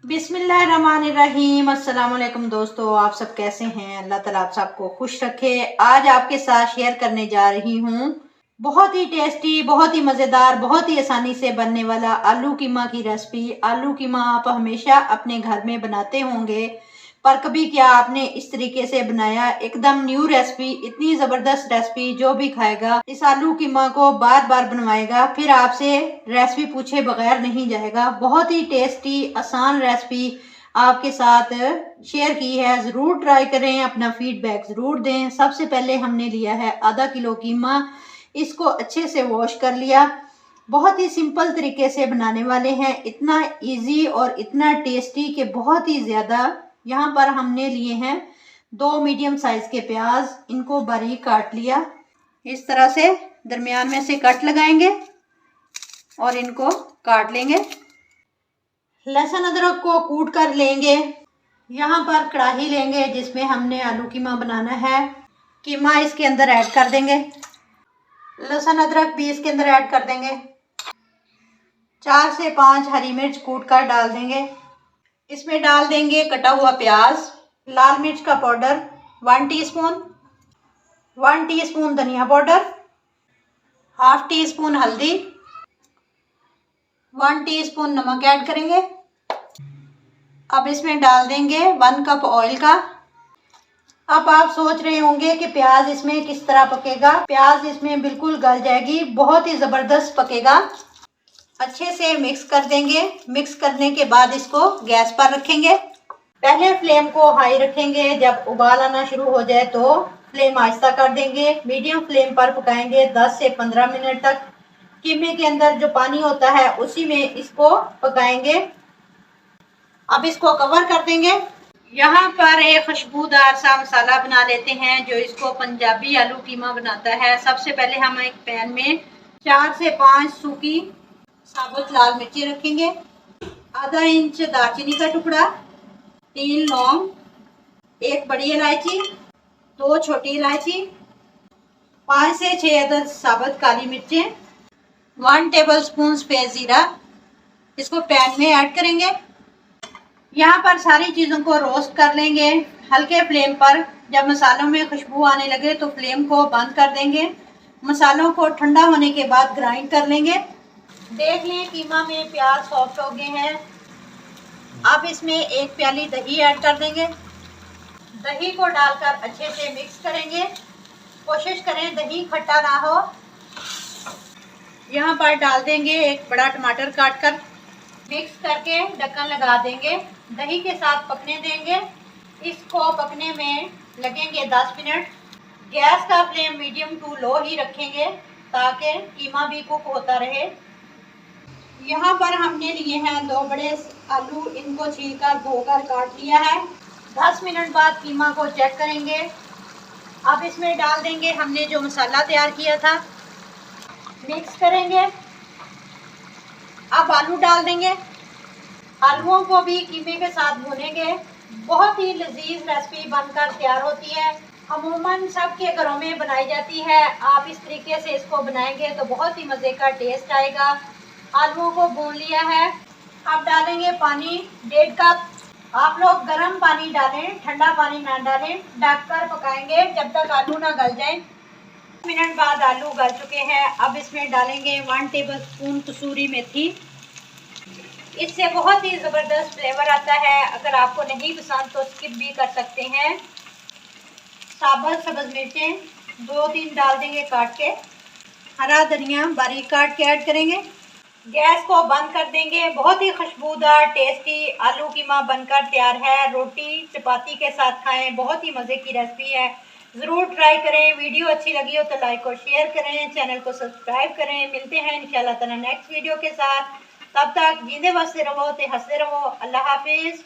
बिस्मिल्लाहिर्रहमानिर्रहीम। अस्सलाम वालेकुम दोस्तों, आप सब कैसे हैं? अल्लाह ताला आप सबको खुश रखे। आज आपके साथ शेयर करने जा रही हूँ बहुत ही टेस्टी, बहुत ही मज़ेदार, बहुत ही आसानी से बनने वाला आलू कीमा की रेसिपी। आलू कीमा आप हमेशा अपने घर में बनाते होंगे, पर कभी क्या आपने इस तरीके से बनाया? एकदम न्यू रेसिपी, इतनी ज़बरदस्त रेसिपी, जो भी खाएगा इस आलू कीमा को बार बार बनवाएगा, फिर आपसे रेसिपी पूछे बगैर नहीं जाएगा। बहुत ही टेस्टी आसान रेसिपी आपके साथ शेयर की है, ज़रूर ट्राई करें, अपना फीडबैक ज़रूर दें। सबसे पहले हमने लिया है आधा किलो कीमा, इसको अच्छे से वॉश कर लिया। बहुत ही सिंपल तरीके से बनाने वाले हैं, इतना इजी और इतना टेस्टी कि बहुत ही ज़्यादा। यहाँ पर हमने लिए हैं 2 मीडियम साइज के प्याज, इनको बारीक काट लिया। इस तरह से दरमियान में से कट लगाएंगे और इनको काट लेंगे। लहसुन अदरक को कूट कर लेंगे। यहाँ पर कढ़ाई लेंगे जिसमें हमने आलू कीमा बनाना है। कीमा इसके अंदर ऐड कर देंगे, लहसुन अदरक भी इसके अंदर ऐड कर देंगे। 4 से 5 हरी मिर्च कूट कर डाल देंगे। इसमें डाल देंगे कटा हुआ प्याज, लाल मिर्च का पाउडर 1 टीस्पून, 1 टीस्पून धनिया पाउडर, हाफ टी स्पून हल्दी, 1 टीस्पून नमक ऐड करेंगे। अब इसमें डाल देंगे 1 कप ऑयल का। अब आप सोच रहे होंगे कि प्याज इसमें किस तरह पकेगा। प्याज इसमें बिल्कुल गल जाएगी, बहुत ही ज़बरदस्त पकेगा। अच्छे से मिक्स कर देंगे। मिक्स करने के बाद इसको गैस पर रखेंगे। पहले फ्लेम को हाई रखेंगे, जब उबाल आना शुरू हो जाए तो फ्लेम आहिस्ता कर देंगे। मीडियम फ्लेम पर पकाएंगे 10 से 15 मिनट तक। कीमे के अंदर जो पानी होता है उसी में इसको पकाएंगे। अब इसको कवर कर देंगे। यहाँ पर एक खुशबूदार सा मसाला बना लेते हैं जो इसको पंजाबी आलू कीमा बनाता है। सबसे पहले हम एक पैन में 4 से 5 सूखी साबुत लाल मिर्ची रखेंगे, आधा इंच दालचीनी का टुकड़ा, 3 लौंग, 1 बड़ी इलायची, 2 छोटी इलायची, 5 से 6 अदद साबुत काली मिर्चें, 1 टेबलस्पून सफ़ेद ज़ीरा, इसको पैन में ऐड करेंगे। यहाँ पर सारी चीज़ों को रोस्ट कर लेंगे हल्के फ्लेम पर। जब मसालों में खुशबू आने लगे तो फ्लेम को बंद कर देंगे। मसालों को ठंडा होने के बाद ग्राइंड कर लेंगे। देख लें कीमा में प्याज सॉफ्ट हो गए हैं। अब इसमें 1 प्याली दही ऐड कर देंगे। दही को डालकर अच्छे से मिक्स करेंगे। कोशिश करें दही खट्टा ना हो। यहाँ पर डाल देंगे 1 बड़ा टमाटर काट कर। मिक्स करके ढक्कन लगा देंगे, दही के साथ पकने देंगे। इसको पकने में लगेंगे 10 मिनट। गैस का फ्लेम मीडियम टू लो ही रखेंगे ताकि कीमा भी कुक होता रहे। यहाँ पर हमने लिए हैं 2 बड़े आलू, इनको छीलकर धोकर काट लिया है। 10 मिनट बाद कीमा को चेक करेंगे। अब इसमें डाल देंगे हमने जो मसाला तैयार किया था, मिक्स करेंगे। अब आलू डाल देंगे। आलूओं को भी कीमे के साथ भूनेंगे। बहुत ही लजीज रेसिपी बनकर तैयार होती है, अमूमन सबके घरों में बनाई जाती है। आप इस तरीके से इसको बनाएंगे तो बहुत ही मज़े का टेस्ट आएगा। आलूओं को भून लिया है। अब डालेंगे पानी 1.5 कप। आप लोग गर्म पानी डालें, ठंडा पानी ना डालें। ढककर पकाएंगे जब तक आलू ना गल जाए। मिनट बाद आलू गल चुके हैं। अब इसमें डालेंगे 1 टेबलस्पून कसूरी मेथी। इससे बहुत ही ज़बरदस्त फ्लेवर आता है। अगर आपको नहीं पसंद तो स्किप भी कर सकते हैं। साबुत सब्ज़ मिर्चें 2-3 डाल देंगे काट के। हरा धनिया बारीक काट के ऐड करेंगे। गैस को बंद कर देंगे। बहुत ही खुशबूदार टेस्टी आलू कीमा बनकर तैयार है। रोटी चपाती के साथ खाएं, बहुत ही मज़े की रेसिपी है। ज़रूर ट्राई करें। वीडियो अच्छी लगी हो तो लाइक और शेयर करें, चैनल को सब्सक्राइब करें। मिलते हैं इंशाल्लाह ताला नेक्स्ट वीडियो के साथ। तब तक जींदे बसते रहो, ते हंसते रहो। अल्लाह हाफिज़।